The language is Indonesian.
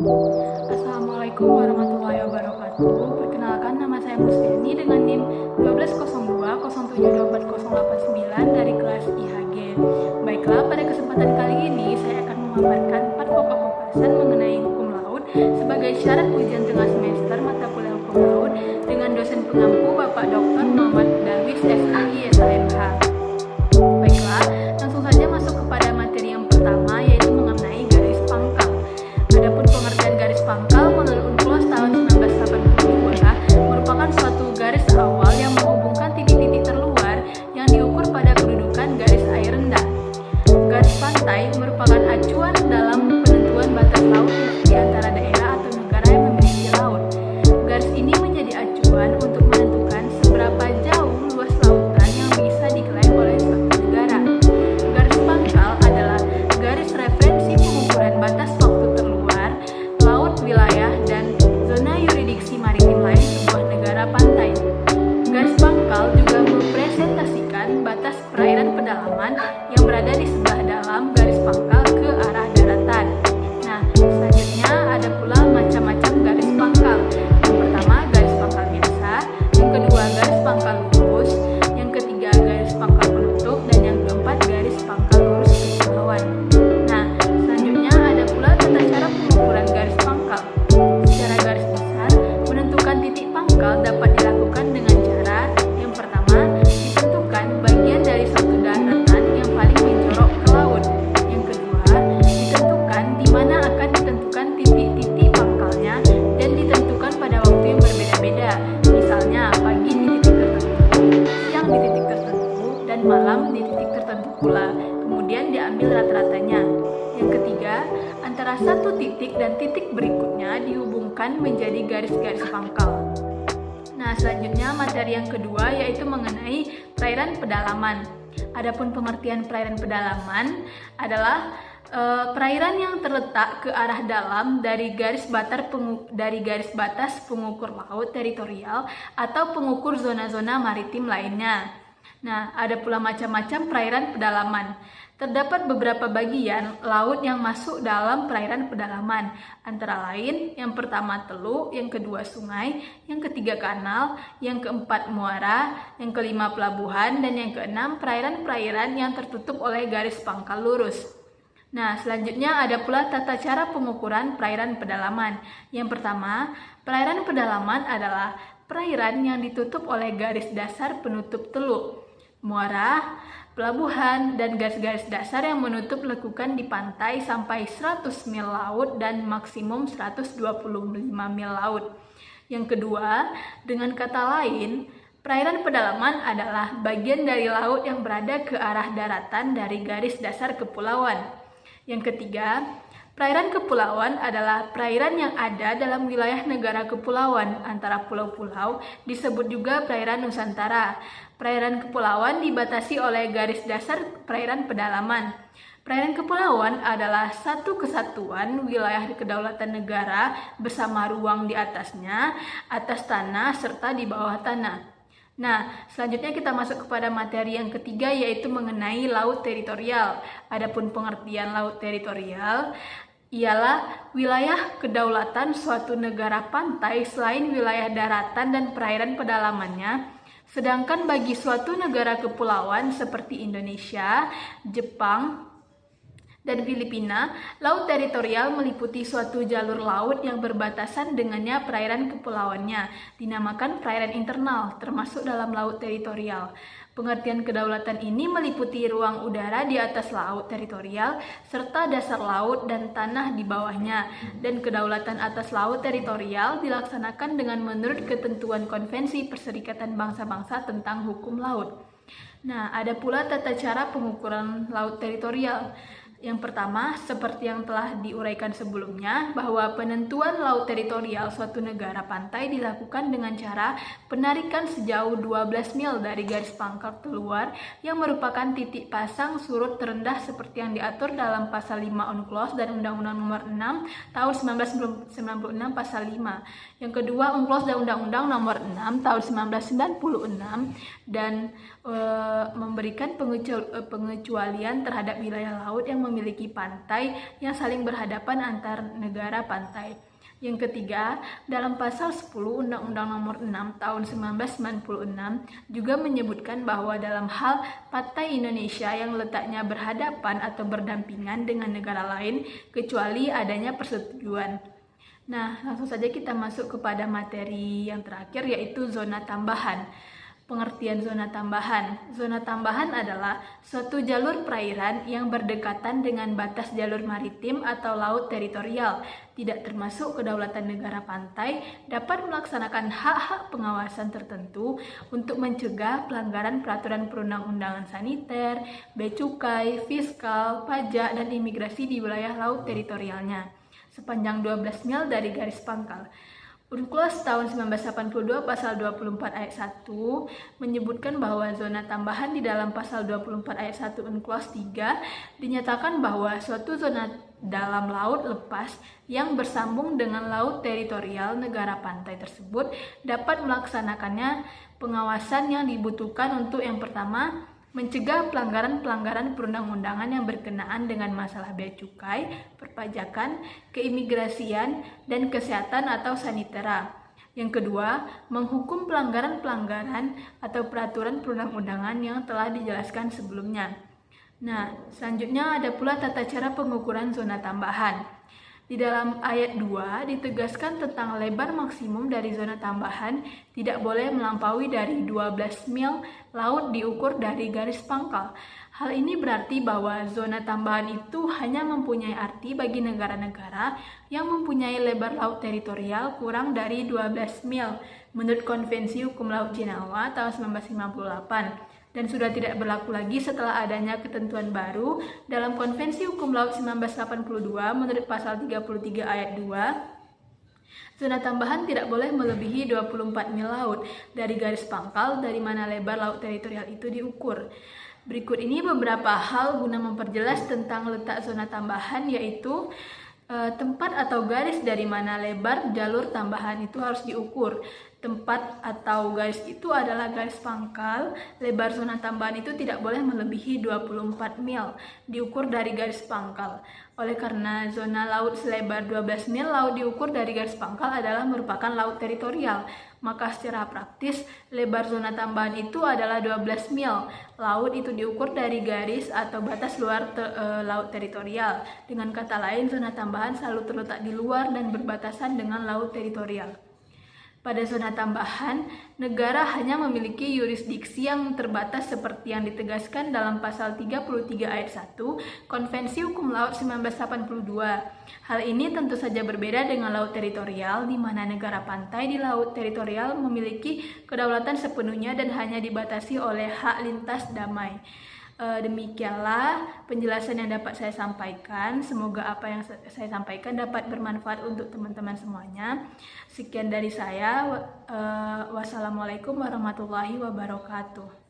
Assalamualaikum warahmatullahi wabarakatuh. Perkenalkan, nama saya Musliani dengan NIM 1202072408 dari kelas IHG. Baiklah, pada kesempatan kali ini saya akan memaparkan 4 pokok pembahasan mengenai hukum laut sebagai syarat ujian tengah semester mata kuliah hukum laut dengan dosen pengampu Bapak Dr. Muhammad Darwis SI SHMH. Baiklah, langsung saja masuk kepada materi yang pertama, yaitu mengenai garis pangkal. Adapun pengertian garis pangkal menurut UNCLOS tahun 1982 merupakan suatu garis awal yang menghubungkan titik-titik terluar yang diukur pada kedudukan garis air rendah. Garis pantai merupakan acuan dalam penentuan batas laut di antara daerah atau negara yang memiliki laut. Garis ini menjadi acuan untuk menentukan seberapa jauh luas lautan yang bisa diklaim oleh suatu negara. Garis pangkal adalah garis referensi pengukuran batas waktu terluar, laut, wilayah, dan zona yurisdiksi maritim lain sebuah negara pantai. Garis pangkal juga merepresentasikan batas perairan pedalaman yang berada di sebelah dalam garis pangkal ke arah daratan. Nah, selanjutnya ada pula macam-macam garis pangkal. Yang pertama, garis pangkal biasa. Yang kedua, garis pangkal lurus. Yang ketiga, garis pangkal penutup. Dan yang keempat, garis pangkal lurus kepulauan. Nah, selanjutnya ada pula tata cara pengukuran garis pangkal. Secara garis besar, menentukan titik pangkal dapat dilakukan dengan cara yang pertama, ditentukan bagian dari suatu daratan yang paling menjorok ke laut. Yang kedua, ditentukan di mana akan ditentukan titik-titik pangkalnya dan ditentukan pada waktu yang berbeda-beda. Misalnya, pagi di titik tertentu, siang di titik tertentu, dan malam di titik tertentu pula. Kemudian diambil rata-ratanya. Yang ketiga, antara satu titik dan titik berikutnya dihubungkan menjadi garis-garis pangkal. Nah, selanjutnya materi yang kedua yaitu mengenai perairan pedalaman. Adapun pengertian perairan pedalaman adalah perairan yang terletak ke arah dalam dari garis batas pengukur laut teritorial atau pengukur zona-zona maritim lainnya. Nah, ada pula macam-macam perairan pedalaman. Terdapat beberapa bagian laut yang masuk dalam perairan pedalaman, antara lain yang pertama teluk, yang kedua sungai, yang ketiga kanal, yang keempat muara, yang kelima pelabuhan, dan yang keenam perairan-perairan yang tertutup oleh garis pangkal lurus. Nah, selanjutnya ada pula tata cara pengukuran perairan pedalaman. Yang pertama, perairan pedalaman adalah perairan yang ditutup oleh garis dasar penutup teluk, muara, pelabuhan, dan garis-garis dasar yang menutup lekukan di pantai sampai 100 mil laut dan maksimum 125 mil laut. Yang kedua, dengan kata lain, perairan pedalaman adalah bagian dari laut yang berada ke arah daratan dari garis dasar kepulauan. Yang ketiga, perairan kepulauan adalah perairan yang ada dalam wilayah negara kepulauan antara pulau-pulau, disebut juga perairan Nusantara. Perairan kepulauan dibatasi oleh garis dasar perairan pedalaman. Perairan kepulauan adalah satu kesatuan wilayah kedaulatan negara bersama ruang di atasnya, atas tanah, serta di bawah tanah. Nah, selanjutnya kita masuk kepada materi yang ketiga, yaitu mengenai laut teritorial. Adapun pengertian laut teritorial ialah wilayah kedaulatan suatu negara pantai selain wilayah daratan dan perairan pedalamannya. Sedangkan bagi suatu negara kepulauan seperti Indonesia, Jepang, dan Filipina, laut teritorial meliputi suatu jalur laut yang berbatasan dengannya perairan kepulauannya, dinamakan perairan internal, termasuk dalam laut teritorial. Pengertian kedaulatan ini meliputi ruang udara di atas laut teritorial, serta dasar laut dan tanah di bawahnya, dan kedaulatan atas laut teritorial dilaksanakan dengan menurut ketentuan Konvensi Perserikatan Bangsa-Bangsa tentang Hukum Laut. Nah, ada pula tata cara pengukuran laut teritorial. Yang pertama, seperti yang telah diuraikan sebelumnya, bahwa penentuan laut teritorial suatu negara pantai dilakukan dengan cara penarikan sejauh 12 mil dari garis pangkal terluar yang merupakan titik pasang surut terendah seperti yang diatur dalam pasal 5 UNCLOS dan Undang-Undang Nomor 6 Tahun 1996 pasal 5. Yang kedua, UNCLOS dan Undang-Undang Nomor 6 Tahun 1996 dan memberikan pengecualian terhadap wilayah laut yang memiliki pantai yang saling berhadapan antar negara pantai. Yang ketiga, dalam pasal 10 Undang-Undang Nomor 6 Tahun 1996 juga menyebutkan bahwa dalam hal pantai Indonesia yang letaknya berhadapan atau berdampingan dengan negara lain kecuali adanya persetujuan. Nah, langsung saja kita masuk kepada materi yang terakhir, yaitu zona tambahan. Pengertian zona tambahan. Zona tambahan adalah suatu jalur perairan yang berdekatan dengan batas jalur maritim atau laut teritorial, tidak termasuk kedaulatan negara pantai, dapat melaksanakan hak-hak pengawasan tertentu untuk mencegah pelanggaran peraturan perundang-undangan saniter, bea cukai, fiskal, pajak, dan imigrasi di wilayah laut teritorialnya sepanjang 12 mil dari garis pangkal. UNCLOS tahun 1982 pasal 24 ayat 1 menyebutkan bahwa zona tambahan di dalam pasal 24 ayat 1 UNCLOS 3 dinyatakan bahwa suatu zona dalam laut lepas yang bersambung dengan laut teritorial negara pantai tersebut dapat melaksanakannya pengawasan yang dibutuhkan untuk yang pertama, mencegah pelanggaran-pelanggaran perundang-undangan yang berkenaan dengan masalah bea cukai, perpajakan, keimigrasian, dan kesehatan atau sanitera. Yang kedua, menghukum pelanggaran-pelanggaran atau peraturan perundang-undangan yang telah dijelaskan sebelumnya. Nah, selanjutnya ada pula tata cara pengukuran zona tambahan. Di dalam ayat 2 ditegaskan tentang lebar maksimum dari zona tambahan tidak boleh melampaui dari 12 mil laut diukur dari garis pangkal. Hal ini berarti bahwa zona tambahan itu hanya mempunyai arti bagi negara-negara yang mempunyai lebar laut teritorial kurang dari 12 mil menurut Konvensi Hukum Laut Jenewa tahun 1958. Dan sudah tidak berlaku lagi setelah adanya ketentuan baru dalam Konvensi Hukum Laut 1982 menurut pasal 33 ayat 2. Zona tambahan tidak boleh melebihi 24 mil laut dari garis pangkal dari mana lebar laut teritorial itu diukur. Berikut ini beberapa hal guna memperjelas tentang letak zona tambahan, yaitu tempat atau garis dari mana lebar jalur tambahan itu harus diukur. Tempat atau garis itu adalah garis pangkal. Lebar zona tambahan itu tidak boleh melebihi 24 mil diukur dari garis pangkal. Oleh karena zona laut selebar 12 mil laut diukur dari garis pangkal adalah merupakan laut teritorial, maka secara praktis lebar zona tambahan itu adalah 12 mil. Laut itu diukur dari garis atau batas luar laut teritorial. Dengan kata lain, zona tambahan selalu terletak di luar dan berbatasan dengan laut teritorial. Pada zona tambahan, negara hanya memiliki yurisdiksi yang terbatas seperti yang ditegaskan dalam pasal 33 ayat 1 Konvensi Hukum Laut 1982. Hal ini tentu saja berbeda dengan laut teritorial, di mana negara pantai di laut teritorial memiliki kedaulatan sepenuhnya dan hanya dibatasi oleh hak lintas damai. Demikianlah penjelasan yang dapat saya sampaikan. Semoga apa yang saya sampaikan dapat bermanfaat untuk teman-teman semuanya. Sekian dari saya. Wassalamualaikum warahmatullahi wabarakatuh.